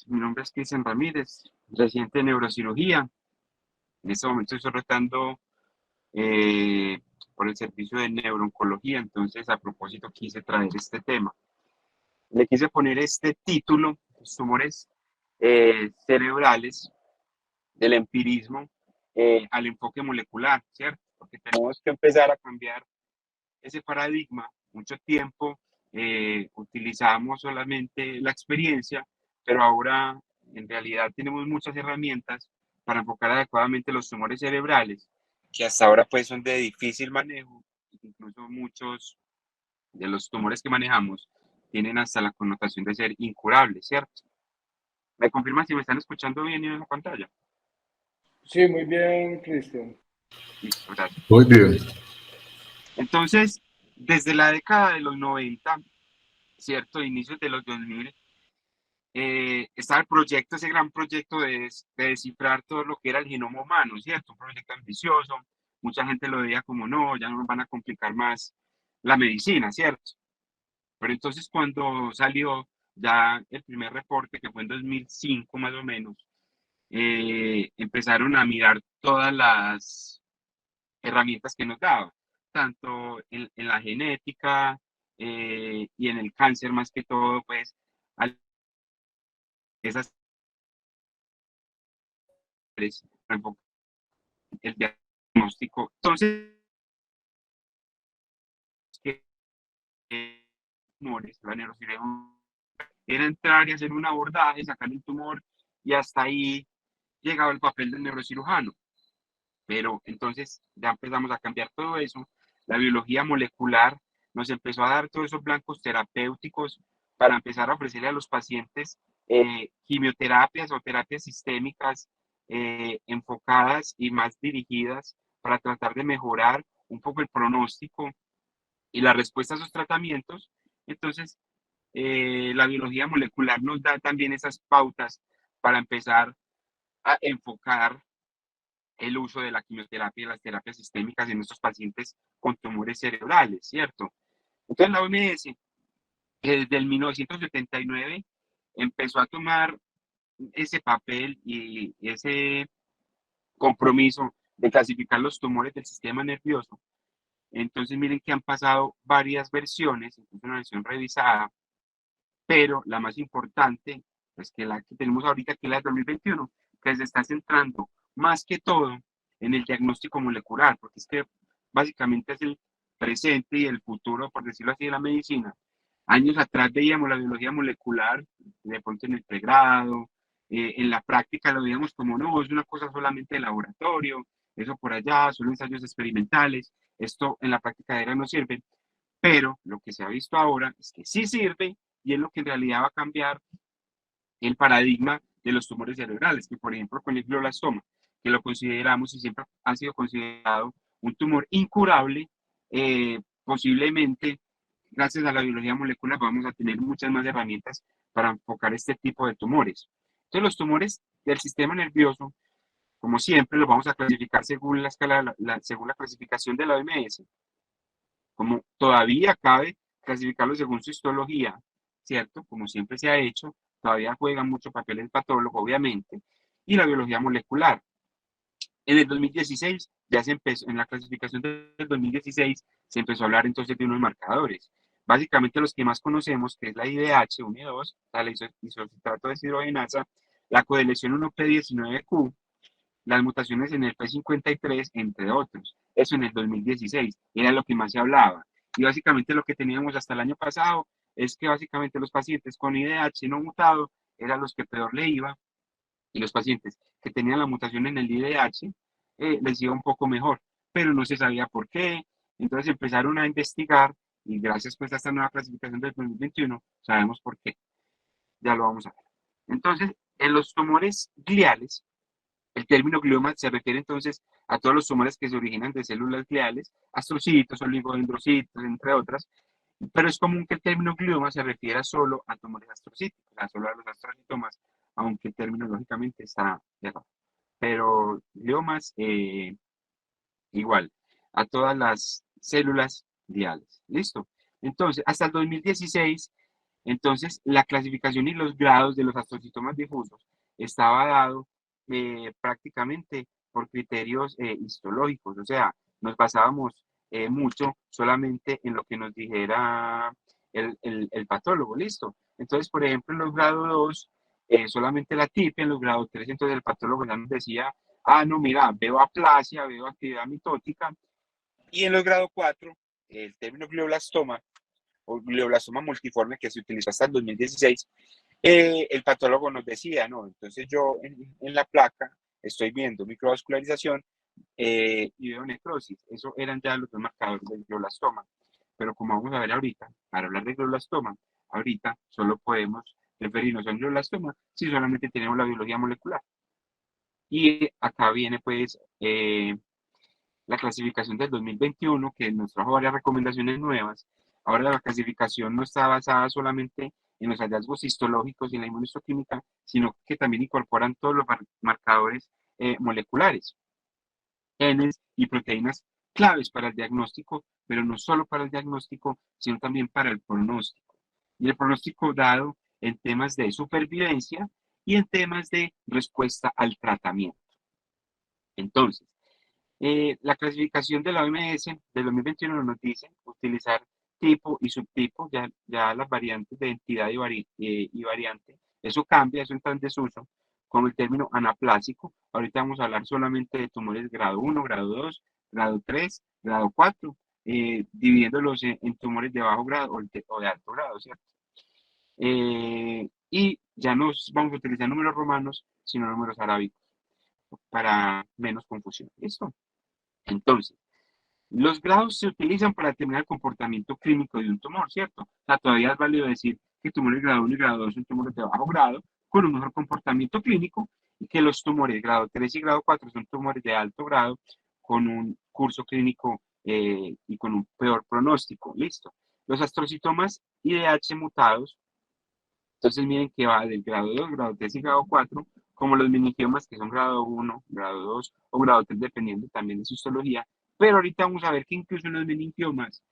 Mi nombre es Cristian Ramírez, residente de neurocirugía. En este momento estoy rotando eh, por el servicio de neurooncología, entonces a propósito quise traer este tema. Le quise poner este título, los tumores cerebrales del empirismo al enfoque molecular, ¿cierto? Porque tenemos que empezar a cambiar ese paradigma. Mucho tiempo utilizamos solamente la experiencia, pero ahora en realidad tenemos muchas herramientas para enfocar adecuadamente los tumores cerebrales, que hasta ahora pues son de difícil manejo, incluso muchos de los tumores que manejamos tienen hasta la connotación de ser incurables, ¿cierto? ¿Me confirman si me están escuchando bien en la pantalla? Sí, muy bien, Cristian. Listo, gracias. Muy bien. Entonces, desde la década de los 90, ¿cierto? Inicios de los 2000, estaba el proyecto, ese gran proyecto de descifrar todo lo que era el genoma humano, ¿cierto? Un proyecto ambicioso, mucha gente lo veía como no, ya no nos van a complicar más la medicina, ¿cierto? Pero entonces cuando salió ya el primer reporte, que fue en 2005 más o menos, empezaron a mirar todas las herramientas que nos daba, tanto en la genética y en el cáncer más que todo, pues, esas el diagnóstico. Entonces, que tumores, la neurocirugía era entrar y hacer un abordaje, sacar el tumor y hasta ahí llegaba el papel del neurocirujano. Pero entonces ya empezamos a cambiar todo eso. La biología molecular nos empezó a dar todos esos blancos terapéuticos para empezar a ofrecerle a los pacientes quimioterapias o terapias sistémicas enfocadas y más dirigidas para tratar de mejorar un poco el pronóstico y la respuesta a esos tratamientos. Entonces, la biología molecular nos da también esas pautas para empezar a enfocar el uso de la quimioterapia y las terapias sistémicas en estos pacientes con tumores cerebrales, ¿cierto? Entonces, la OMS, que desde el 1979 empezó a tomar ese papel y ese compromiso de clasificar los tumores del sistema nervioso. Entonces, miren que han pasado varias versiones, incluso una versión revisada, pero la más importante, pues que la que tenemos ahorita, que es la de 2021, que se está centrando más que todo en el diagnóstico molecular, porque es que básicamente es el presente y el futuro, por decirlo así, de la medicina. Años atrás veíamos la biología molecular, de pronto en el pregrado, en la práctica lo veíamos como no, es una cosa solamente de laboratorio, eso por allá, solo ensayos experimentales, esto en la práctica diaria no sirve, pero lo que se ha visto ahora es que sí sirve y es lo que en realidad va a cambiar el paradigma de los tumores cerebrales, que por ejemplo con el glioblastoma, que lo consideramos y siempre ha sido considerado un tumor incurable, posiblemente gracias a la biología molecular vamos a tener muchas más herramientas para enfocar este tipo de tumores. Entonces los tumores del sistema nervioso, como siempre, los vamos a clasificar según la escala, según la clasificación de la OMS, como todavía cabe clasificarlo según su histología, ¿cierto? Como siempre se ha hecho, todavía juega mucho papel el patólogo, obviamente, y la biología molecular. En el 2016 ya se empezó, en la clasificación del 2016 se empezó a hablar entonces de unos marcadores. Básicamente los que más conocemos, que es la IDH 1 y 2, la isocitrato de deshidrogenasa, la codelesión 1P19Q, las mutaciones en el P53, entre otros. Eso en el 2016 era lo que más se hablaba. Y básicamente lo que teníamos hasta el año pasado es que básicamente los pacientes con IDH no mutado eran los que peor le iba y los pacientes que tenían la mutación en el IDH les iba un poco mejor, pero no se sabía por qué. Entonces empezaron a investigar y gracias pues a esta nueva clasificación del 2021 sabemos por qué. Ya lo vamos a ver. Entonces, en los tumores gliales, el término glioma se refiere entonces a todos los tumores que se originan de células gliales, astrocitos, oligodendrocitos, entre otras, pero es común que el término glioma se refiera solo a tumores astrocíticos, o sea, solo a los astrocitomas, aunque el término lógicamente está errado. Pero gliomas, igual, a todas las células gliales. ¿Listo? Entonces, hasta el 2016 Entonces, la clasificación y los grados de los astrocitomas difusos estaba dado prácticamente por criterios histológicos, o sea, nos basábamos mucho solamente en lo que nos dijera el patólogo, listo. Entonces, por ejemplo, en los grados 2, solamente la tipia, en los grados 3, entonces el patólogo ya nos decía, ah, no, mira, veo aplasia, veo actividad mitótica, y en los grados 4, el término glioblastoma o glioblastoma multiforme que se utilizó hasta el 2016, el patólogo nos decía, no, entonces yo en la placa estoy viendo microvascularización y veo necrosis. Eso eran ya los dos marcadores del glioblastoma. Pero como vamos a ver ahorita, para hablar de glioblastoma, ahorita solo podemos referirnos a un glioblastoma si solamente tenemos la biología molecular. Y acá viene pues la clasificación del 2021, que nos trajo varias recomendaciones nuevas. Ahora la clasificación no está basada solamente en los hallazgos histológicos y en la inmunohistoquímica, sino que también incorporan todos los marcadores moleculares, genes y proteínas claves para el diagnóstico, pero no solo para el diagnóstico, sino también para el pronóstico. Y el pronóstico dado en temas de supervivencia y en temas de respuesta al tratamiento. Entonces, la clasificación de la OMS del 2021 nos dice utilizar tipo y subtipo, ya las variantes de entidad y variante. Eso cambia, eso entra en desuso, como el término anaplásico. Ahorita vamos a hablar solamente de tumores grado 1, grado 2, grado 3, grado 4, dividiéndolos en tumores de bajo grado o de alto grado, ¿cierto? Y ya no vamos a utilizar números romanos, sino números arábicos para menos confusión. ¿Listo? Entonces, los grados se utilizan para determinar el comportamiento clínico de un tumor, ¿cierto? O sea, todavía es válido decir que tumores grado 1 y grado 2 son tumores de bajo grado con un mejor comportamiento clínico y que los tumores grado 3 y grado 4 son tumores de alto grado con un curso clínico y con un peor pronóstico. Listo. Los astrocitomas IDH mutados, entonces miren que va del grado 2, grado 3 y grado 4, como los meningiomas que son grado 1, grado 2 o grado 3, dependiendo también de su histología. Pero ahorita vamos a ver que incluso en los meningiomas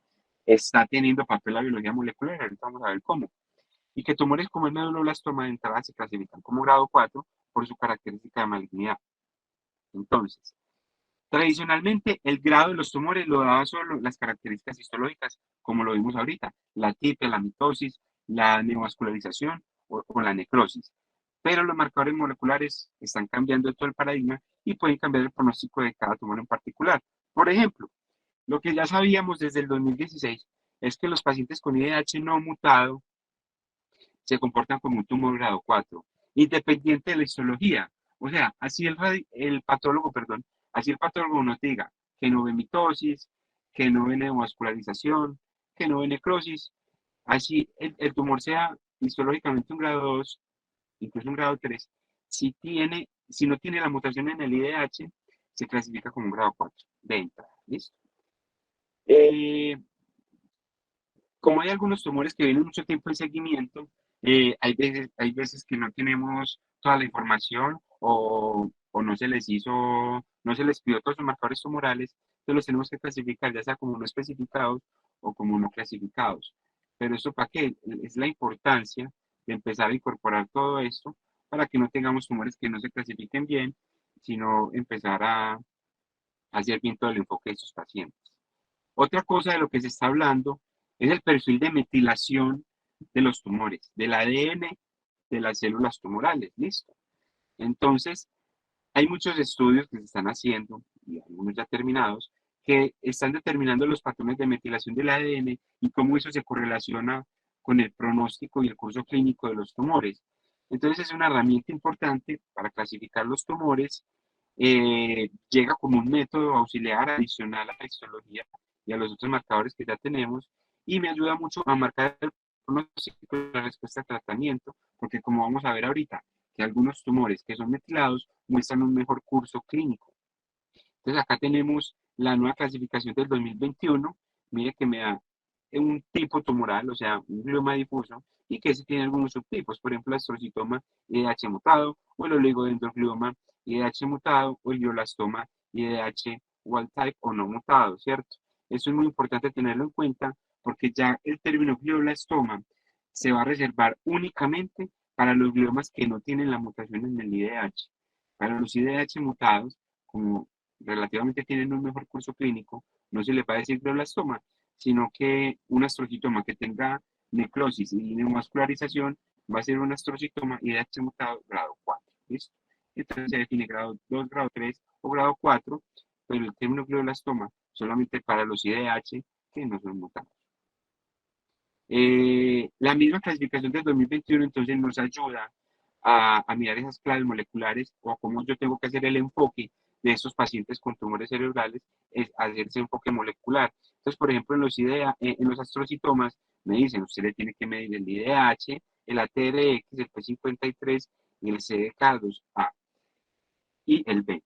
está teniendo papel la biología molecular. Ahorita vamos a ver cómo. Y que tumores como el medulloblastoma de entrada se clasifican como grado 4 por su característica de malignidad. Entonces, tradicionalmente, el grado de los tumores lo daba solo las características histológicas, como lo vimos ahorita, la tipia, la mitosis, la neovascularización o la necrosis. Pero los marcadores moleculares están cambiando todo el paradigma y pueden cambiar el pronóstico de cada tumor en particular. Por ejemplo, lo que ya sabíamos desde el 2016 es que los pacientes con IDH no mutado se comportan como un tumor grado 4, independiente de la histología. O sea, así el patólogo, perdón, así el patólogo nos diga que no ve mitosis, que no ve neovascularización, que no ve necrosis, así el tumor sea histológicamente un grado 2, incluso un grado 3, si no tiene la mutación en el IDH, se clasifica como un grado 4 de entrada. ¿Listo? Eh, Como hay algunos tumores que vienen mucho tiempo en seguimiento, hay veces que no tenemos toda la información o no se les hizo, no se les pidió todos los marcadores tumorales, entonces los tenemos que clasificar ya sea como no especificados o como no clasificados. Pero eso para qué? Es la importancia de empezar a incorporar todo esto para que no tengamos tumores que no se clasifiquen bien, sino empezar a hacer bien todo el enfoque de estos pacientes. Otra cosa de lo que se está hablando es el perfil de metilación de los tumores, del ADN de las células tumorales. ¿Listo? Entonces, hay muchos estudios que se están haciendo, y algunos ya terminados, que están determinando los patrones de metilación del ADN y cómo eso se correlaciona con el pronóstico y el curso clínico de los tumores. Entonces, es una herramienta importante para clasificar los tumores. Llega como un método auxiliar adicional a la histología y a los otros marcadores que ya tenemos y me ayuda mucho a marcar el pronóstico y la respuesta al tratamiento, porque como vamos a ver ahorita, que algunos tumores que son metilados muestran un mejor curso clínico. Entonces acá tenemos la nueva clasificación del 2021, mire que me da un tipo tumoral, o sea, un glioma difuso, y que ese tiene algunos subtipos, por ejemplo, el astrocitoma IDH mutado, o el oligodendroglioma IDH mutado, o el glioblastoma IDH wild type o no mutado, ¿cierto? Eso es muy importante tenerlo en cuenta, porque ya el término glioblastoma se va a reservar únicamente para los gliomas que no tienen la mutación en el IDH. Para los IDH mutados, como relativamente tienen un mejor curso clínico, no se les va a decir glioblastoma, sino que un astrocitoma que tenga necrosis y neovascularización va a ser un astrocitoma IDH mutado grado 4. ¿Listo? Entonces se define grado 2, grado 3 o grado 4, pero el término glioblastoma solamente para los IDH que no son mutados. La misma clasificación del 2021 entonces nos ayuda a mirar esas claves moleculares o a cómo yo tengo que hacer el enfoque de estos pacientes con tumores cerebrales, es hacer ese enfoque molecular. Entonces, por ejemplo, en los astrocitomas me dicen, usted le tiene que medir el IDH, el ATRX, el P53 y el CDK2A y el B.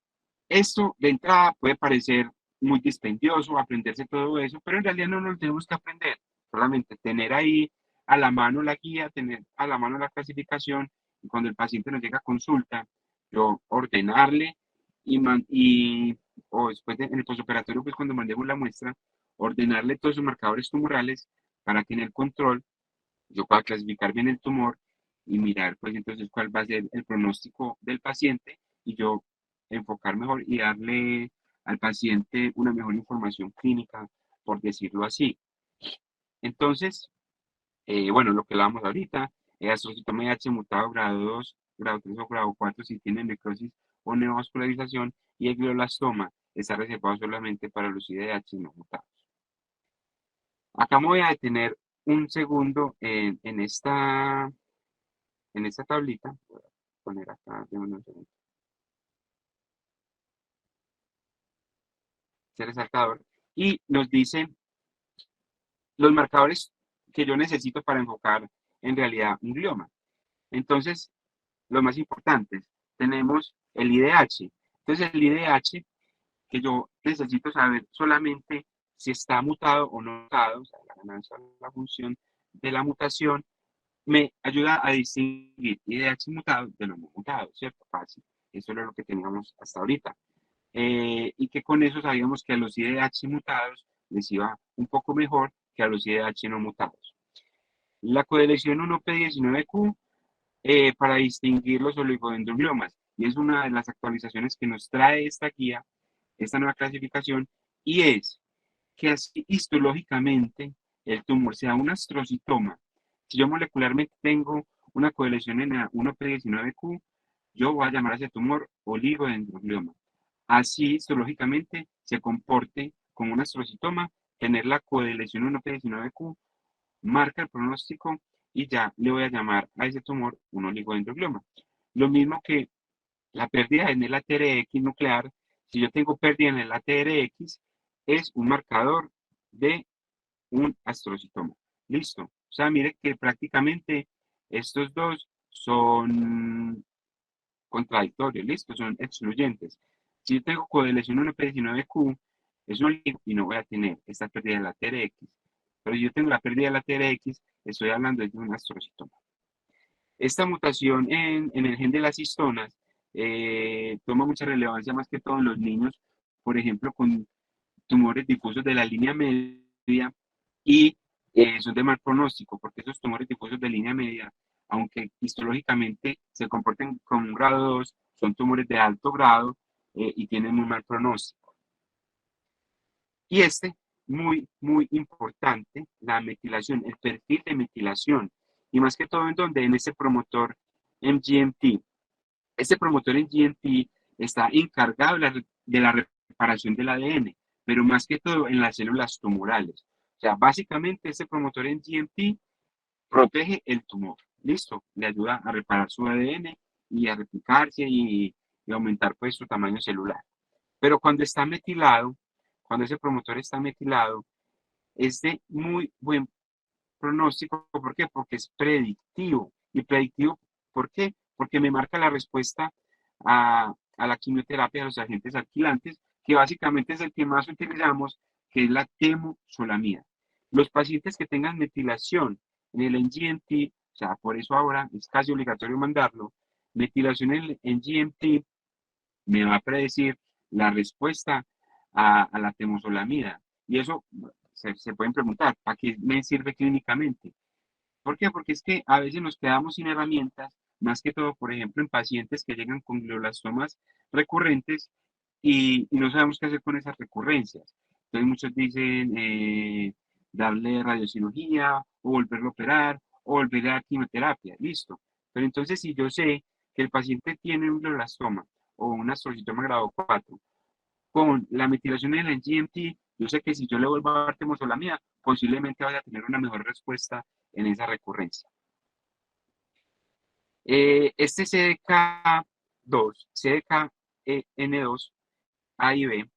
Esto de entrada puede parecer muy dispendioso aprenderse todo eso, pero en realidad no nos lo tenemos que aprender, solamente tener ahí a la mano la guía, tener a la mano la clasificación, y cuando el paciente nos llega a consulta, yo ordenarle o después en el postoperatorio, pues cuando mandemos la muestra, ordenarle todos sus marcadores tumorales para que en el control yo pueda clasificar bien el tumor y mirar pues entonces cuál va a ser el pronóstico del paciente y yo enfocar mejor y darle al paciente una mejor información clínica, por decirlo así. Entonces, bueno, lo que hablábamos ahorita, astrocitoma H mutado grado 2, grado 3 o grado 4 si tiene necrosis o neovascularización, y el glioblastoma está reservado solamente para los IDH no mutados. Acá me voy a detener un segundo en esta tablita. Voy a poner acá, un segundo, ese resaltador, y nos dice los marcadores que yo necesito para enfocar en realidad un glioma. Entonces, los más importantes, tenemos el IDH. Entonces, el IDH, que yo necesito saber solamente si está mutado o no mutado, o sea, la ganancia o la función de la mutación, me ayuda a distinguir IDH mutado de los no mutados, ¿cierto? Fácil. Eso es lo que teníamos hasta ahorita. Y que con eso sabíamos que a los IDH mutados les iba un poco mejor que a los IDH no mutados. La coelección 1P19Q para distinguir los oligodendrogliomas, y es una de las actualizaciones que nos trae esta guía, esta nueva clasificación, y es que así histológicamente el tumor sea un astrocitoma. Si yo molecularmente tengo una coelección en la 1P19Q, yo voy a llamar a ese tumor oligodendroglioma. Así histológicamente se comporte como un astrocitoma, tener la coelección 1P19Q marca el pronóstico y ya le voy a llamar a ese tumor un oligodendroglioma. Lo mismo que la pérdida en el ATRX nuclear, si yo tengo pérdida en el ATRX, es un marcador de un astrocitoma. Listo. O sea, mire que prácticamente estos dos son contradictorios, listo, son excluyentes. Si yo tengo codelesión 1P19Q, es un oligo y no voy a tener esta pérdida de la TRX. Pero si yo tengo la pérdida de la TRX, estoy hablando de un astrocitoma. Esta mutación en el gen de las histonas toma mucha relevancia más que todo en los niños, por ejemplo, con tumores difusos de la línea media y son de mal pronóstico, porque esos tumores difusos de línea media, aunque histológicamente se comporten con un grado 2, son tumores de alto grado y tienen muy mal pronóstico. Y muy importante, la metilación, el perfil de metilación, y más que todo en donde en ese promotor MGMT. Este promotor MGMT está encargado de la reparación del ADN, pero más que todo en las células tumorales. O sea, básicamente este promotor MGMT protege el tumor. Listo, le ayuda a reparar su ADN y a replicarse y aumentar pues su tamaño celular. Pero cuando está metilado, cuando ese promotor está metilado, es de muy buen pronóstico. ¿Por qué? Porque es predictivo. ¿Y predictivo por qué? Porque me marca la respuesta a la quimioterapia de los agentes alquilantes, que básicamente es el que más utilizamos, que es la temozolamida. Los pacientes que tengan metilación en el NGMT, o sea, por eso ahora es casi obligatorio mandarlo, metilación en el NGMT me va a predecir la respuesta a la temozolamida. Y eso se pueden preguntar, ¿para qué me sirve clínicamente? ¿Por qué? Porque es que a veces nos quedamos sin herramientas, más que todo, por ejemplo, en pacientes que llegan con glioblastomas recurrentes y no sabemos qué hacer con esas recurrencias. Entonces muchos dicen darle radiocirugía o volverlo a operar o volver a dar quimioterapia, listo. Pero entonces si yo sé que el paciente tiene un glioblastoma o un astrocitoma grado 4 con la metilación de la GMT, yo sé que si yo le vuelvo a dar temozolomida, posiblemente vaya a tener una mejor respuesta en esa recurrencia. Este CDK2, CDKN2, A y B,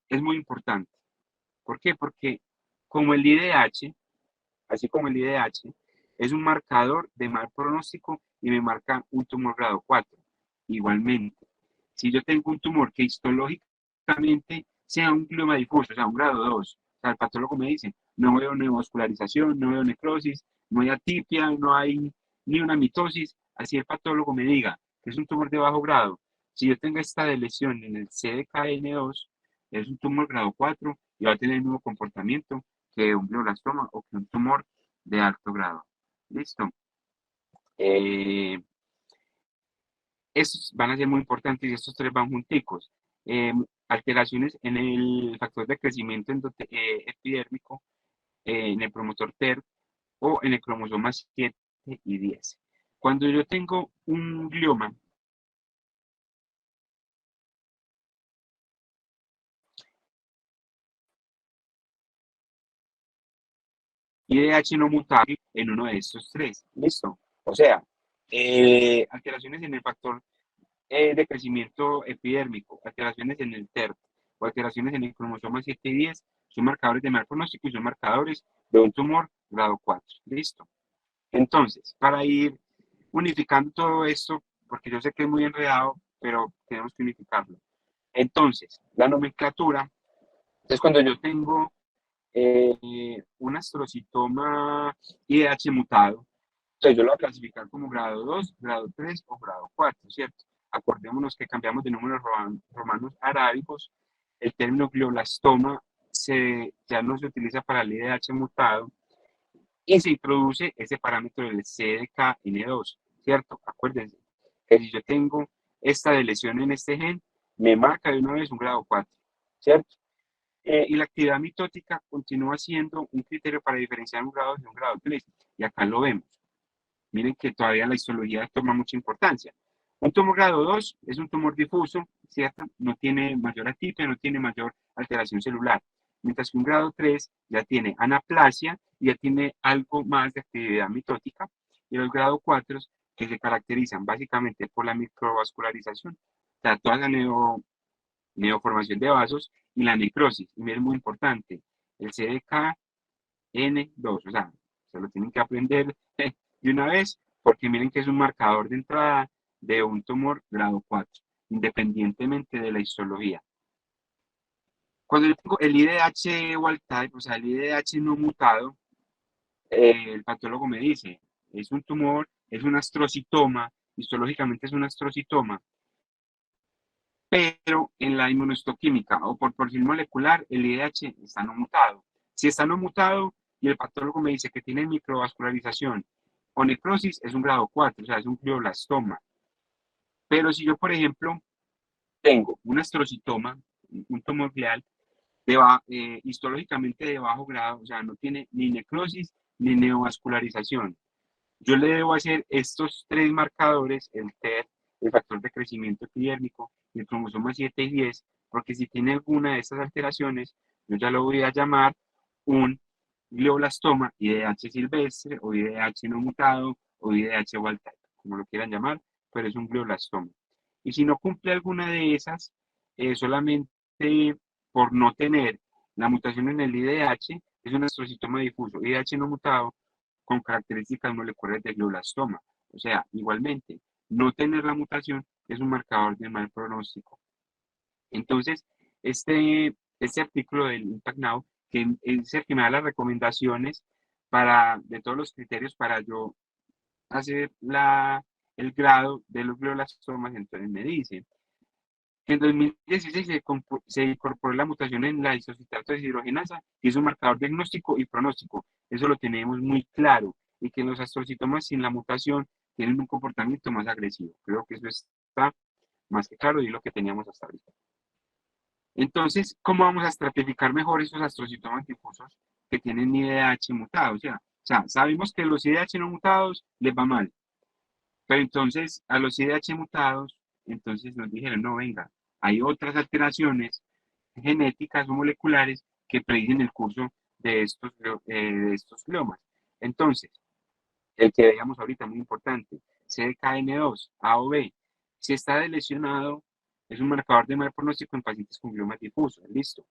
es muy importante. ¿Por qué? Porque como el IDH, así como el IDH, es un marcador de mal pronóstico y me marca un tumor grado 4. Igualmente, si yo tengo un tumor que histológicamente sea un glioma difuso, o sea, un grado 2, o sea, el patólogo me dice, no veo neovascularización, no veo necrosis, no hay atipia, no hay ni una mitosis, así el patólogo me diga que es un tumor de bajo grado. Si yo tengo esta lesión en el CDKN2, es un tumor grado 4 y va a tener el mismo comportamiento que un glioblastoma o que un tumor de alto grado. ¿Listo? Eh, Estos van a ser muy importantes y estos tres van junticos. Alteraciones en el factor de crecimiento epidérmico, en el promotor TER o en el cromosoma 7 y 10. Cuando yo tengo un glioma, IDH no mutable en uno de estos tres. ¿Listo? O sea, alteraciones en el factor de crecimiento epidérmico, alteraciones en el TERP o alteraciones en el cromosoma 7 y 10 son marcadores de mal pronóstico y son marcadores de un tumor grado 4. Listo. Entonces, para ir unificando todo esto, porque yo sé que es muy enredado, pero tenemos que unificarlo. Entonces, la nomenclatura es cuando yo tengo un astrocitoma IDH mutado, entonces yo lo voy a clasificar como grado 2, grado 3 o grado 4, ¿cierto? Acordémonos que cambiamos de números romanos arábicos. El término glioblastoma ya no se utiliza para el IDH mutado y se introduce ese parámetro del CDKN2, ¿cierto? Acuérdense que si yo tengo esta lesión en este gen, me marca de una vez un grado 4, ¿cierto? Y la actividad mitótica continúa siendo un criterio para diferenciar un grado de un grado 3. Y acá lo vemos. Miren que todavía la histología toma mucha importancia. Un tumor grado 2 es un tumor difuso, ¿cierto? No tiene mayor atipia, no tiene mayor alteración celular. Mientras que un grado 3 ya tiene anaplasia y ya tiene algo más de actividad mitótica. Y los grado 4 que se caracterizan básicamente por la microvascularización, o sea, toda la neoformación de vasos y la necrosis. Y miren, muy importante, el CDKN2, o sea, se lo tienen que aprender de una vez, porque miren que es un marcador de entrada de un tumor grado 4, independientemente de la histología. Cuando yo tengo el IDH wild type, o sea, el IDH no mutado, el patólogo me dice, es un tumor, es un astrocitoma, histológicamente es un astrocitoma, pero en la inmunohistoquímica o por perfil molecular, el IDH está no mutado. Si está no mutado y el patólogo me dice que tiene microvascularización o necrosis, es un grado 4, o sea, es un glioblastoma. Pero si yo, por ejemplo, tengo un astrocitoma, un tumor glial, histológicamente de bajo grado, o sea, no tiene ni necrosis ni neovascularización, yo le debo hacer estos tres marcadores, el TER, el factor de crecimiento epidérmico, y el cromosoma 7 y 10, porque si tiene alguna de estas alteraciones, yo ya lo voy a llamar un glioblastoma, IDH silvestre, o IDH no mutado, o IDH wild type, como lo quieran llamar, pero es un glioblastoma. Y si no cumple alguna de esas, solamente por no tener la mutación en el IDH, es un astrocitoma difuso, IDH no mutado, con características moleculares de glioblastoma. O sea, igualmente, no tener la mutación es un marcador de mal pronóstico. Entonces, este artículo del Impact Now, que es el que me da las recomendaciones de todos los criterios para yo hacer el grado de los glioblastomas, entonces me dice, que en 2016 se incorporó la mutación en la isocitrato deshidrogenasa, que es un marcador diagnóstico y pronóstico. Eso lo tenemos muy claro. Y que los astrocitomas sin la mutación tienen un comportamiento más agresivo. Creo que eso está más que claro y lo que teníamos hasta ahorita. Entonces, ¿cómo vamos a estratificar mejor esos astrocitomas difusos que tienen IDH mutados? O sea, sabemos que los IDH no mutados les va mal, pero entonces a los IDH mutados, entonces nos dijeron, no, venga, hay otras alteraciones genéticas o moleculares que predicen el curso de estos gliomas. Entonces, el que veíamos ahorita, muy importante, CDKN2, A o B, si está delesionado, es un marcador de mal pronóstico en pacientes con gliomas difusos, listo.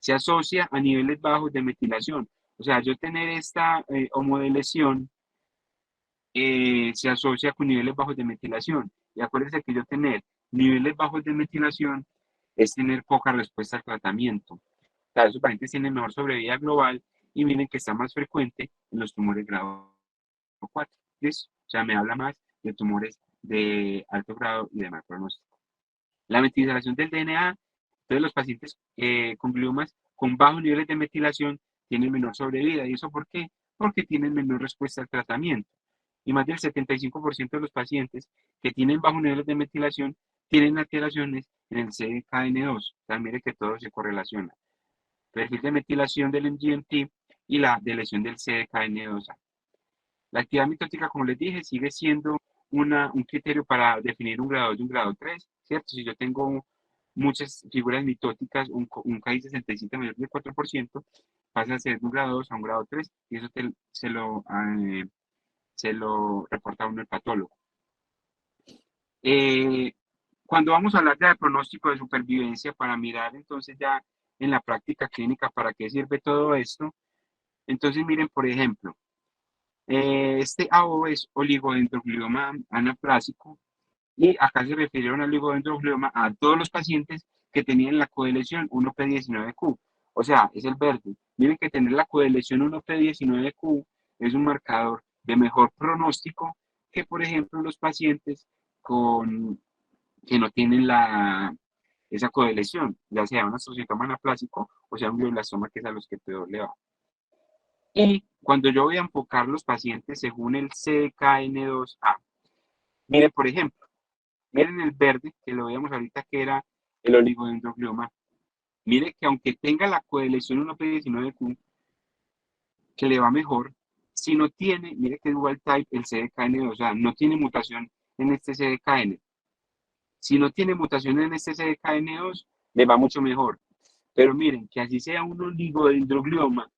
Se asocia a niveles bajos de metilación, o sea, yo tener esta homodeleción se asocia con niveles bajos de metilación. Y acuérdense que yo tener niveles bajos de metilación es tener poca respuesta al tratamiento. Claro, esos pacientes tienen mejor sobrevida global y miren que está más frecuente en los tumores grado 4. ¿Listo? O sea, me habla más de tumores de alto grado y de mal pronóstico. La metilación del DNA, entonces los pacientes con gliomas con bajos niveles de metilación tienen menor sobrevida. ¿Y eso por qué? Porque tienen menor respuesta al tratamiento. Y más del 75% de los pacientes que tienen bajos niveles de metilación tienen alteraciones en el CDKN2. O sea, mire que todo se correlaciona. Perfil de metilación del MGMT y la de lesión del CDKN2A. La actividad mitótica, como les dije, sigue siendo un criterio para definir un grado 2 y un grado 3, ¿cierto? Si yo tengo muchas figuras mitóticas, un KI67 mayor del 4%, pasa a ser de un grado 2 a un grado 3 y eso se lo reporta a uno el patólogo. Cuando vamos a hablar de pronóstico de supervivencia para mirar entonces ya en la práctica clínica para qué sirve todo esto, entonces miren, por ejemplo, este AO es oligodendroglioma anaplásico y acá se refirieron al oligodendroglioma a todos los pacientes que tenían la codelesión 1P19Q, o sea, es el verde. Miren que tener la codelesión 1P19Q es un marcador de mejor pronóstico que, por ejemplo, los pacientes que no tienen esa codelesión, ya sea un astrocitoma anaplásico o sea un glioblastoma, que es a los que peor le va. Y cuando yo voy a enfocar los pacientes según el CDKN2A, miren, por ejemplo, miren el verde, que lo veíamos ahorita, que era el oligodendroglioma. Mire que aunque tenga la codelesión 1P19Q, que le va mejor, si no tiene, mire que es dual type el CDKN2, o sea, no tiene mutación en este CDKN. Si no tiene mutación en este CDKN2, le va mucho mejor. Pero miren, que así sea un oligodendroglioma,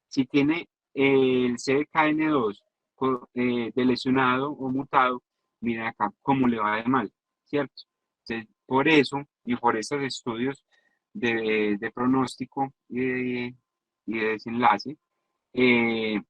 si tiene el CDKN2 de lesionado o mutado, miren acá cómo le va de mal, ¿cierto? Entonces, por eso y por estos estudios de pronóstico y de desenlace, eh,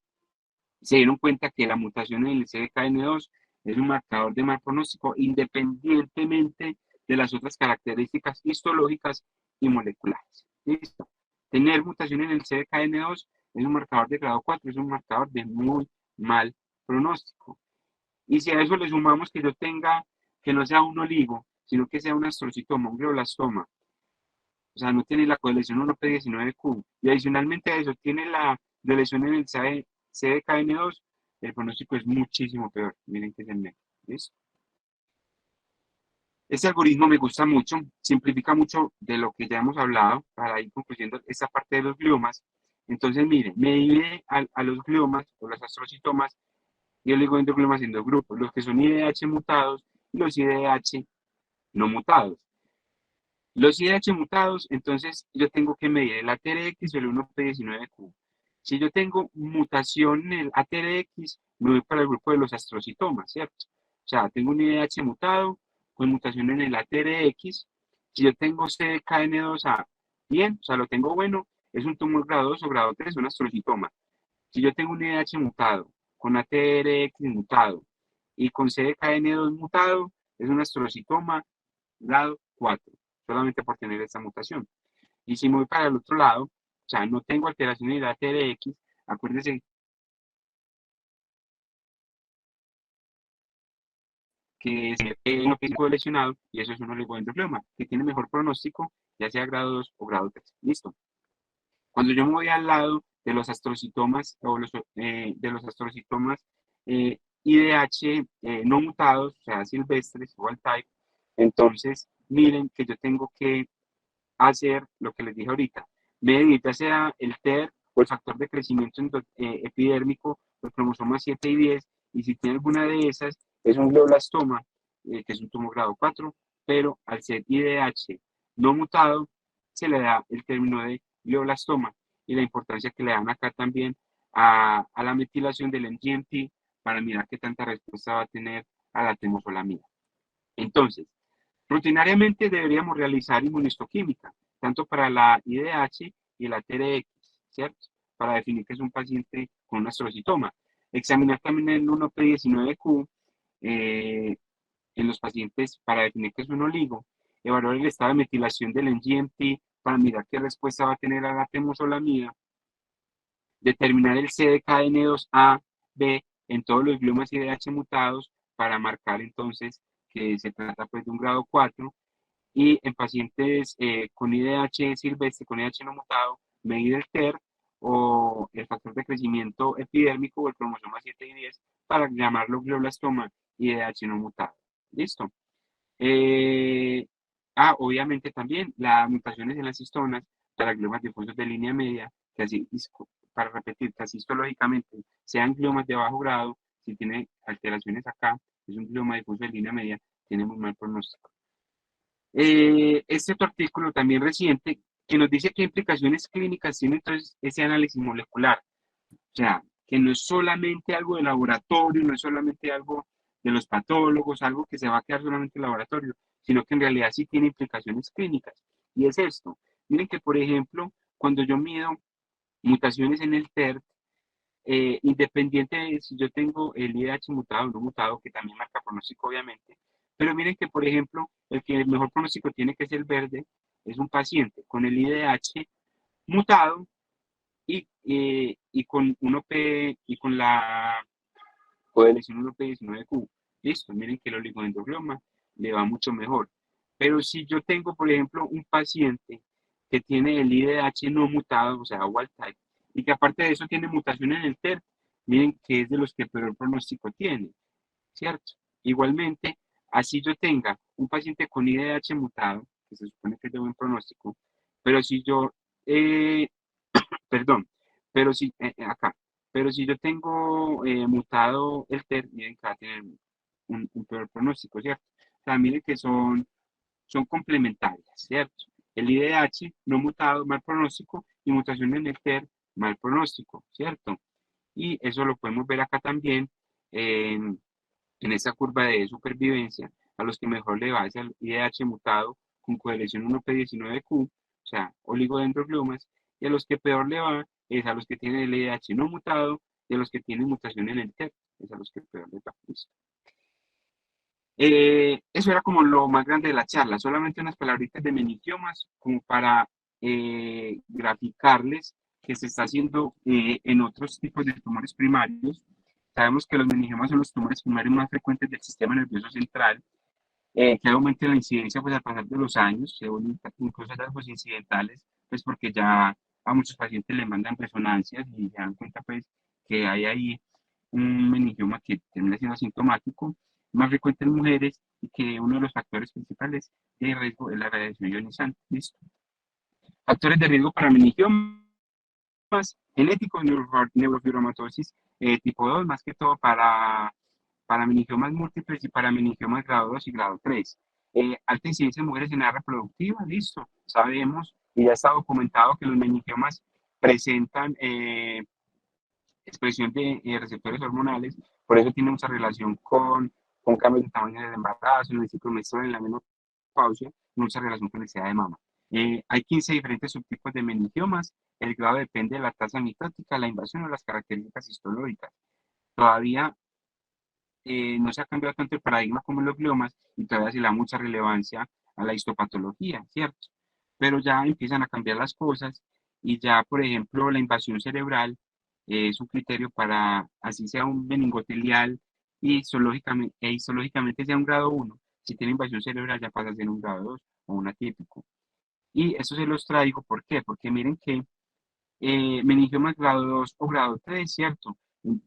se dieron cuenta que la mutación en el CDKN2 es un marcador de mal pronóstico independientemente de las otras características histológicas y moleculares. ¿Listo? Tener mutación en el CDKN2 es un marcador de grado 4, es un marcador de muy mal pronóstico. Y si a eso le sumamos que yo tenga, que no sea un oligo, sino que sea un astrocitoma, un glioblastoma, o sea, no tiene la colección 1P19Q, y adicionalmente a eso tiene la deleción en el CDKN2, el pronóstico es muchísimo peor. Miren que es el negro. ¿Listo? Este algoritmo me gusta mucho, simplifica mucho de lo que ya hemos hablado para ir concluyendo esta parte de los gliomas. Entonces, miren, me divide a los gliomas o los astrocitomas y oligodendrogliomas en dos grupos, los que son IDH mutados y los IDH no mutados. Los IDH mutados, entonces yo tengo que medir el ATRX o el 1P19Q. Si yo tengo mutación en el ATRX, me voy para el grupo de los astrocitomas, ¿cierto? O sea, tengo un IDH mutado con mutación en el ATRX. Si yo tengo CDKN2A, bien, o sea, lo tengo bueno, es un tumor grado 2 o grado 3, un astrocitoma. Si yo tengo un IDH mutado, con ATRX mutado y con CDKN2 mutado, es un astrocitoma grado 4, solamente por tener esta mutación. Y si me voy para el otro lado, o sea, no tengo alteración en la TRX, acuérdense que es uno que es lesionado, y eso es un oligodendroglioma, que tiene mejor pronóstico, ya sea grado 2 o grado 3. Listo. Cuando yo me voy al lado de los astrocitomas o de los astrocitomas IDH no mutados, o sea, silvestres, wild type, entonces miren que yo tengo que hacer lo que les dije ahorita, medir ya sea el TER o el factor de crecimiento epidérmico, los cromosomas 7 y 10, y si tiene alguna de esas, es un glioblastoma, que es un tumor grado 4, pero al ser IDH no mutado, se le da el término de glioblastoma, y la importancia que le dan acá también a la metilación del MGMT para mirar qué tanta respuesta va a tener a la temozolomida. Entonces, rutinariamente deberíamos realizar inmunistoquímica, tanto para la IDH y la TRX, ¿cierto? Para definir que es un paciente con un astrocitoma. Examinar también el 1P19Q en los pacientes para definir que es un oligo. Evaluar el estado de metilación del NGMT para mirar qué respuesta va a tener a la temozolomida. Determinar el CDKN2A, B en todos los gliomas IDH mutados para marcar entonces que se trata pues de un grado 4, y en pacientes con IDH silvestre, con IDH no mutado, medir el TER o el factor de crecimiento epidérmico o el cromosoma 7 y 10 para llamarlo glioblastoma IDH no mutado. ¿Listo? Eh, obviamente también las mutaciones en las histonas para gliomas difusos de línea media, que así, para repetir, que así histológicamente sean gliomas de bajo grado, si tiene alteraciones acá, es un glioma difuso de línea media, tiene muy mal pronóstico. Este otro artículo también reciente que nos dice qué implicaciones clínicas tiene entonces ese análisis molecular. O sea, que no es solamente algo de laboratorio, no es solamente algo de los patólogos, algo que se va a quedar solamente en el laboratorio, sino que en realidad sí tiene implicaciones clínicas. Y es esto. Miren que, por ejemplo, cuando yo mido mutaciones en el TER, independiente de si yo tengo el IDH mutado o no mutado, que también marca pronóstico obviamente, pero miren que, por ejemplo, el que el mejor pronóstico tiene, que es el verde, es un paciente con el IDH mutado y con 1P y con la colección 1P19Q. Listo, miren que el oligodendroglioma le va mucho mejor. Pero si yo tengo, por ejemplo, un paciente que tiene el IDH no mutado, o sea, wild type, y que aparte de eso tiene mutación en el TER, miren que es de los que peor pronóstico tiene, ¿cierto? Igualmente, así yo tenga un paciente con IDH mutado, que se supone que es de buen pronóstico, pero si yo, perdón, pero si, acá, pero si yo tengo mutado el TER, miren que va a tener un peor pronóstico, ¿cierto? O sea, miren que son complementarias, ¿cierto? El IDH no mutado, mal pronóstico, y mutación en el TER, mal pronóstico, ¿cierto? Y eso lo podemos ver acá también en esa curva de supervivencia. A los que mejor le va es el IDH mutado con colección 1P19Q, o sea, oligodendrogliomas, y a los que peor le va es a los que tienen el IDH no mutado y a los que tienen mutación en el TEP, es a los que peor les va. Eso era como lo más grande de la charla, solamente unas palabritas de meningiomas como para graficarles que se está haciendo en otros tipos de tumores primarios. Sabemos que los meningiomas son los tumores primarios más frecuentes del sistema nervioso central, que aumenta la incidencia pues al pasar de los años, se vuelven incluso hallazgos incidentales, pues porque ya a muchos pacientes le mandan resonancias y se dan cuenta pues que hay ahí un meningioma que termina siendo asintomático, más frecuente en mujeres y que uno de los factores principales de riesgo es la radiación ionizante. ¿Listo? Factores de riesgo para meningiomas genéticos, neurofibromatosis tipo 2, más que todo para meningiomas múltiples y para meningiomas grado 2 y grado 3. Alta incidencia de mujeres en edad reproductiva, listo. Sabemos y ya está documentado que los meningiomas presentan expresión de receptores hormonales, por eso tiene mucha relación con cambios de tamaño del embarazo, en el ciclo menstrual, en la menopausia, mucha relación con la necesidad de mama. Hay 15 diferentes subtipos de meningiomas, el grado depende de la tasa mitótica, la invasión o las características histológicas. Todavía no se ha cambiado tanto el paradigma como en los gliomas y todavía se le da mucha relevancia a la histopatología, ¿cierto? Pero ya empiezan a cambiar las cosas y ya, por ejemplo, la invasión cerebral es un criterio para, así sea un meningotelial y histológicamente sea un grado 1. Si tiene invasión cerebral ya pasa a ser un grado 2 o un atípico. Y eso se los traigo, ¿por qué? Porque miren que meningiomas grado 2 o grado 3, ¿cierto?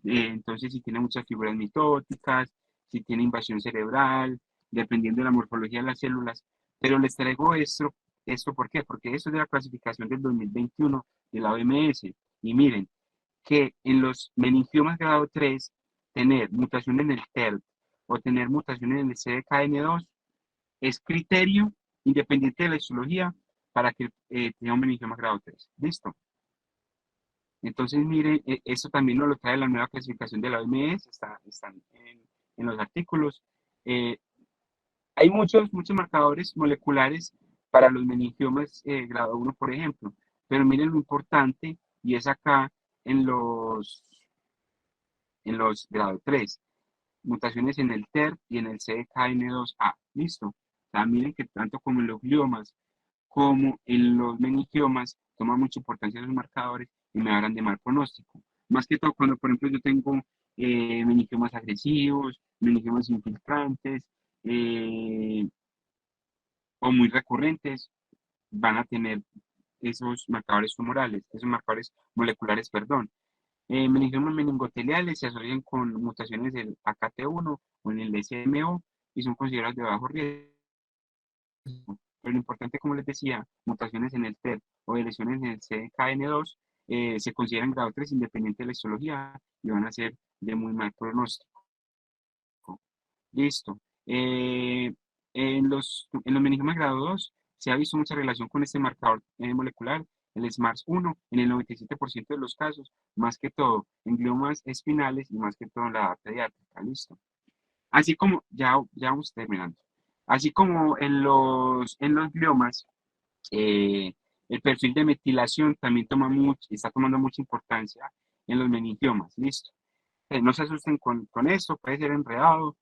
Entonces, si tiene muchas figuras mitóticas, si tiene invasión cerebral, dependiendo de la morfología de las células. Pero les traigo esto ¿por qué? Porque esto es de la clasificación del 2021 de la OMS. Y miren, que en los meningiomas grado 3, tener mutación en el TERT o tener mutación en el CDKN2 es criterio independiente de la histología para que tenga un meningioma grado 3. ¿Listo? Entonces, miren, esto también nos lo trae la nueva clasificación de la OMS, están en los artículos. Eh, Hay muchos marcadores moleculares para los meningiomas grado 1, por ejemplo, pero miren lo importante, y es acá en los grado 3, mutaciones en el TER y en el CDKN2A. ¿Listo? O sea, miren que tanto como en los gliomas como en los meningiomas toma mucha importancia los marcadores y me hablan de mal pronóstico. Más que todo cuando, por ejemplo, yo tengo meningiomas agresivos, meningiomas infiltrantes o muy recurrentes, van a tener esos marcadores tumorales, esos marcadores moleculares, perdón. Meningiomas meningoteliales se asocian con mutaciones del AKT1 o en el SMO y son considerados de bajo riesgo. Pero lo importante, como les decía, mutaciones en el TER o lesiones en el CDKN2 se consideran grado 3 independiente de la histología y van a ser de muy mal pronóstico. Listo. En los meningiomas grado 2 se ha visto mucha relación con este marcador molecular, el SMARS1, en el 97% de los casos, más que todo en gliomas espinales y más que todo en la edad pediátrica. Listo. Así como, ya vamos terminando. Así como en los gliomas, eh, el perfil de metilación también está tomando mucha importancia en los meningiomas. Listo. No se asusten con esto, puede ser enredado,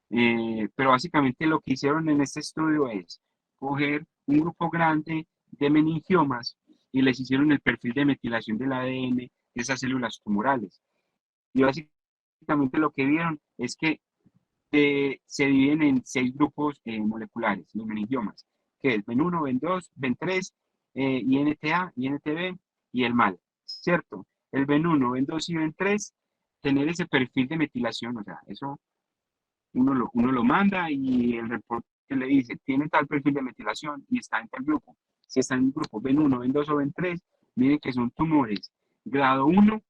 pero básicamente lo que hicieron en este estudio es coger un grupo grande de meningiomas y les hicieron el perfil de metilación del ADN de esas células tumorales. Y básicamente lo que vieron es que se dividen en 6 grupos moleculares, los meningiomas, que es BEN1, BEN2, BEN3, INTA, INTB y el MAL, ¿cierto? El BEN1, BEN2 y BEN3, tener ese perfil de metilación, o sea, eso uno lo manda y el reporte le dice, tiene tal perfil de metilación y está en tal grupo. Si está en el grupo BEN1, BEN2 o BEN3, miren que son tumores grado 1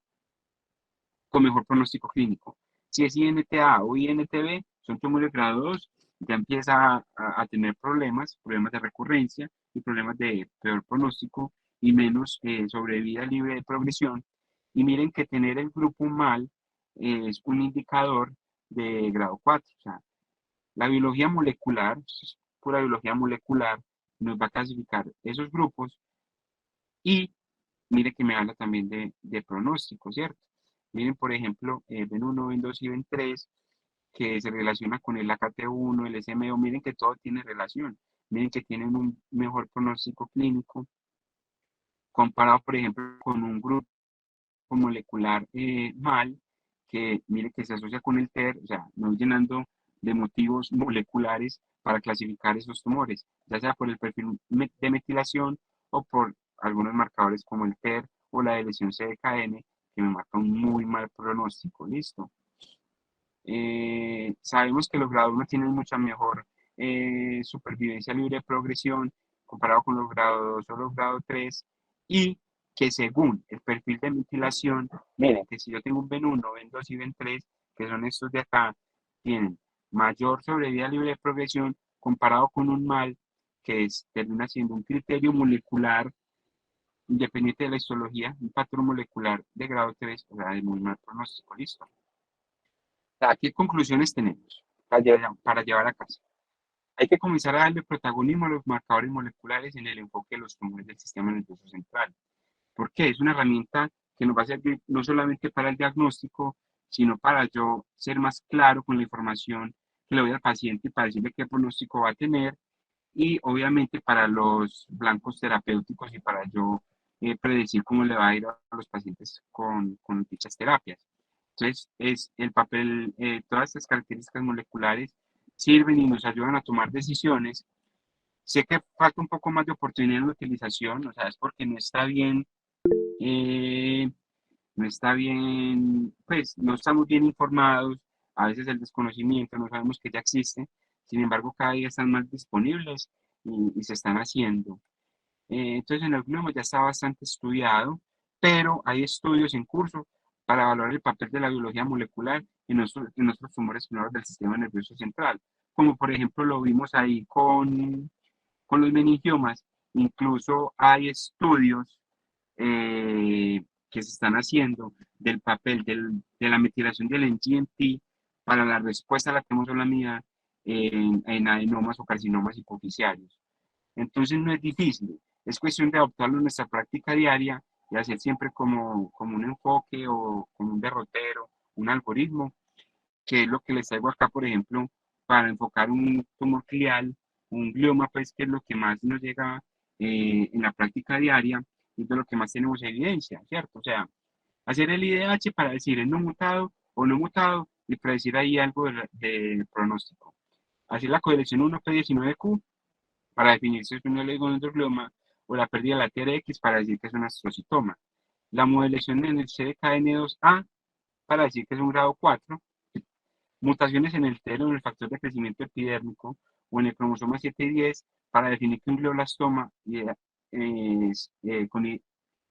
con mejor pronóstico clínico. Si es INTA o INTB, son tumores grado 2, ya empieza a tener problemas de recurrencia y problemas de peor pronóstico y menos sobrevida libre de progresión. Y miren que tener el grupo mal es un indicador de grado 4. O sea, la biología molecular, pura biología molecular, nos va a clasificar esos grupos y mire que me habla también de pronóstico, ¿cierto? Miren, por ejemplo, BEN1, BEN2 y BEN3, que se relaciona con el AKT1, el SMO, miren que todo tiene relación. Miren que tienen un mejor pronóstico clínico comparado, por ejemplo, con un grupo molecular mal, que mire que se asocia con el TER, o sea, nos llenando de motivos moleculares para clasificar esos tumores, ya sea por el perfil de metilación o por algunos marcadores como el TER o la de lesión CDKN, que me marca un muy mal pronóstico. Listo. Sabemos que los grados 1 tienen mucha mejor supervivencia libre de progresión comparado con los grados 2 o los grados 3 y que según el perfil de metilación, miren que si yo tengo un BEN1, BEN2 y BEN3, que son estos de acá, tienen mayor sobrevida libre de progresión comparado con un mal que termina siendo un criterio molecular independiente de la histología, un patrón molecular de grado 3, o sea, de muy mal pronóstico. Listo. ¿Qué conclusiones tenemos para llevar a casa? Hay que comenzar a darle protagonismo a los marcadores moleculares en el enfoque de los tumores del sistema nervioso central. Porque es una herramienta que nos va a servir no solamente para el diagnóstico, sino para yo ser más claro con la información que le doy al paciente y para decirle qué pronóstico va a tener y obviamente para los blancos terapéuticos y para yo predecir cómo le va a ir a los pacientes con dichas terapias. Entonces, es el papel, todas estas características moleculares sirven y nos ayudan a tomar decisiones. Sé que falta un poco más de oportunidad en la utilización, o sea, es porque eh, no está bien, pues no estamos bien informados, a veces el desconocimiento, no sabemos que ya existe, sin embargo, cada día están más disponibles y se están haciendo. Entonces, en el glioblastoma ya está bastante estudiado, pero hay estudios en curso para evaluar el papel de la biología molecular en nuestros tumores menores del sistema nervioso central, como por ejemplo lo vimos ahí con los meningiomas. Incluso hay estudios que se están haciendo del papel de la metilación del NGMT para la respuesta a la temozolomida en adenomas o carcinomas hipoficiarios. Entonces no es difícil, es cuestión de adoptarlo en nuestra práctica diaria y hacer siempre como un enfoque o como un derrotero, un algoritmo, que es lo que les traigo acá, por ejemplo, para enfocar un tumor glial, un glioma, pues que es lo que más nos llega en la práctica diaria y de lo que más tenemos evidencia, ¿cierto? O sea, hacer el IDH para decir es no mutado o no mutado y predecir ahí algo de pronóstico. Hacer la correlación 1P19Q para definir si es un oligodendroglioma o la pérdida de la TRX para decir que es un astrocitoma. La modelación en el CDKN2A para decir que es un grado 4. Mutaciones en el TERO, en el factor de crecimiento epidérmico o en el cromosoma 7 y 10 para definir que un glioblastoma es,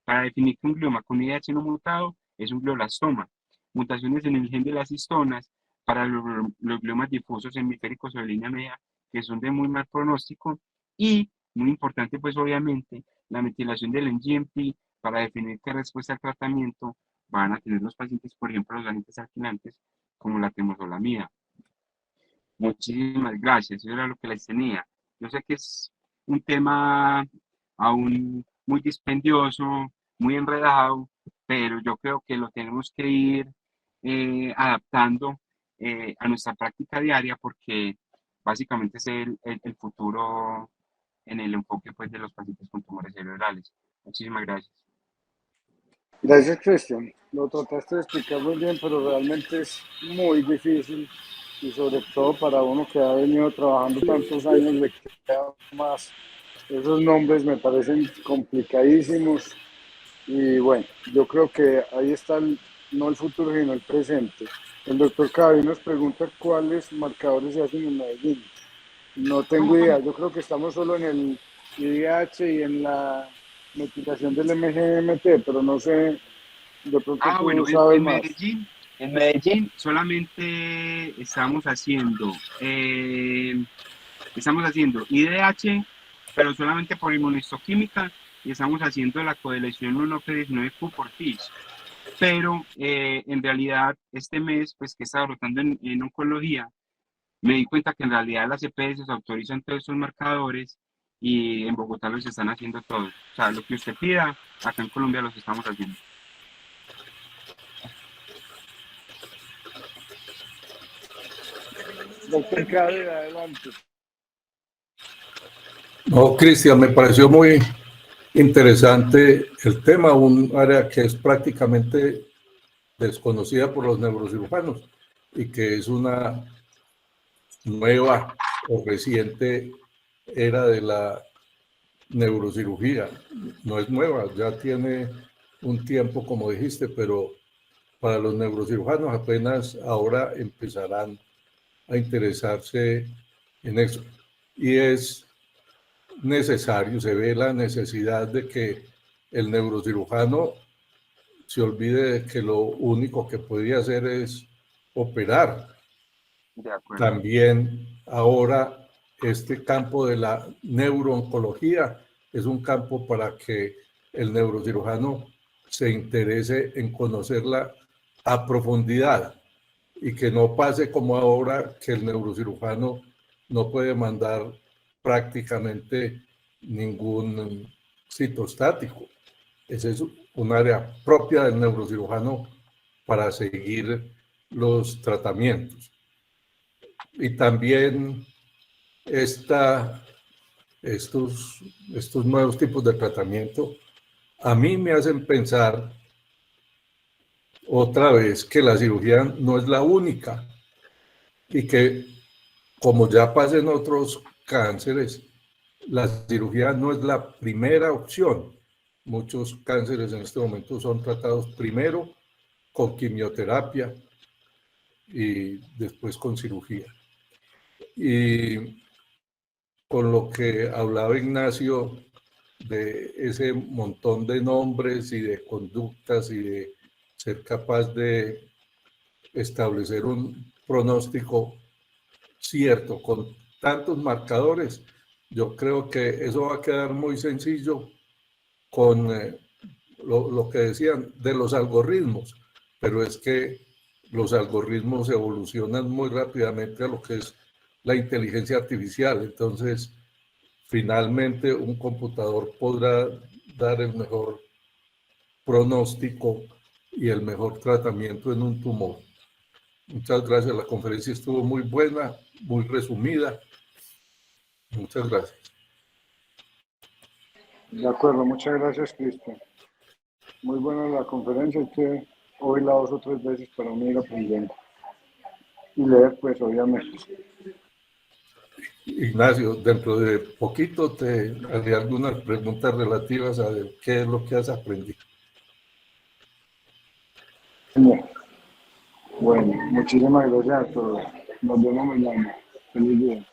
para definir que un glioma con IDH no mutado es un glioblastoma. Mutaciones en el gen de las histonas para los gliomas difusos hemisféricos o de línea media que son de muy mal pronóstico y, muy importante pues obviamente, la metilación del NGMT para definir qué respuesta al tratamiento van a tener los pacientes, por ejemplo, los agentes alquilantes como la temozolomida. Muchísimas gracias, eso era lo que les tenía. Yo sé que es un tema aún muy dispendioso, muy enredado, pero yo creo que lo tenemos que ir adaptando a nuestra práctica diaria porque básicamente es el futuro en el enfoque pues, de los pacientes con tumores cerebrales. Muchísimas gracias. Gracias, Cristian. Lo trataste de explicar muy bien, pero realmente es muy difícil y sobre todo para uno que ha venido trabajando tantos años le queda más. Esos nombres me parecen complicadísimos y bueno, yo creo que ahí está no el futuro sino el presente. El doctor Cavi nos pregunta cuáles marcadores se hacen en Medellín. No tengo idea, ¿Cómo? yo creo que estamos solo en el IDH y en la metilación del MGMT, pero no sé, de pronto Ah, tú bueno, sabes más. En Medellín solamente estamos haciendo IDH, pero solamente por inmunistoquímica, y estamos haciendo la codelección 1P19Q por FISH. Pero en realidad este mes, pues que estaba rotando en oncología, me di cuenta que en realidad las EPS autorizan todos estos marcadores y en Bogotá los están haciendo todos. O sea, lo que usted pida, acá en Colombia los estamos haciendo. Doctor Cavi, adelante. No, Cristian, me pareció muy interesante el tema, un área que es prácticamente desconocida por los neurocirujanos y que es una nueva o reciente era de la neurocirugía. No es nueva, ya tiene un tiempo, como dijiste, pero para los neurocirujanos apenas ahora empezarán a interesarse en eso. Y es necesario, se ve la necesidad de que el neurocirujano se olvide de que lo único que podía hacer es operar. De acuerdo. También ahora este campo de la neurooncología es un campo para que el neurocirujano se interese en conocerla a profundidad y que no pase como ahora que el neurocirujano no puede mandar prácticamente ningún citostático. Ese es un área propia del neurocirujano para seguir los tratamientos. Y también esta, estos nuevos tipos de tratamiento a mí me hacen pensar otra vez que la cirugía no es la única y que, como ya pasa en otros cánceres, la cirugía no es la primera opción. Muchos cánceres en este momento son tratados primero con quimioterapia y después con cirugía. Y con lo que hablaba Ignacio de ese montón de nombres y de conductas y de ser capaz de establecer un pronóstico cierto con tantos marcadores, yo creo que eso va a quedar muy sencillo con lo que decían de los algoritmos, pero es que los algoritmos evolucionan muy rápidamente a lo que es la inteligencia artificial. Entonces, finalmente un computador podrá dar el mejor pronóstico y el mejor tratamiento en un tumor. Muchas gracias, la conferencia estuvo muy buena, muy resumida. Muchas gracias. De acuerdo, muchas gracias, Cristian. Muy buena la conferencia, hay que oírla 2 o 3 veces para uno ir aprendiendo. Y leer, pues, obviamente. Ignacio, dentro de poquito te haré algunas preguntas relativas a qué es lo que has aprendido. Bien. Bueno, muchísimas gracias a todos. Nos vemos mañana. Feliz día.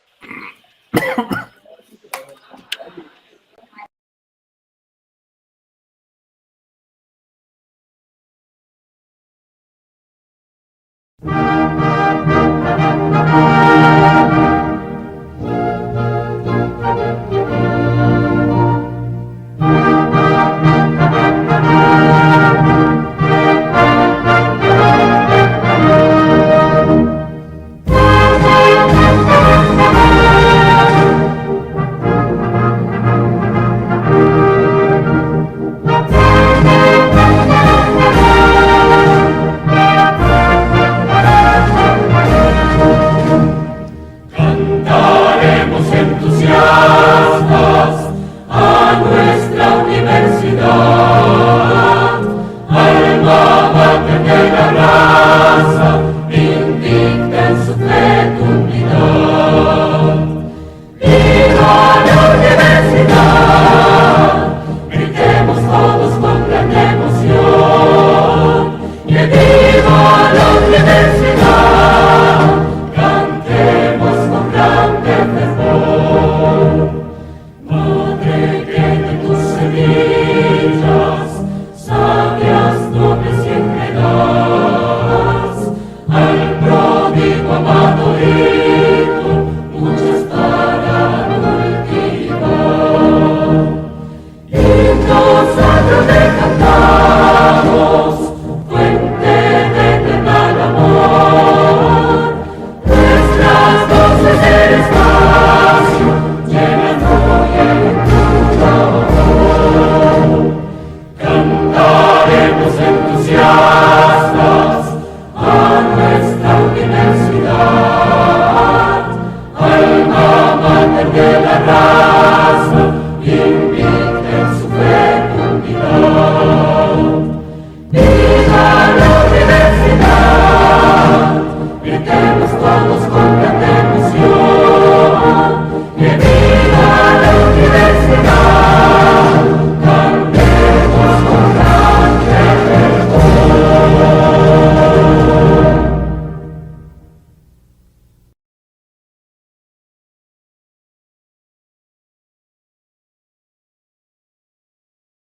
Al pródigo amado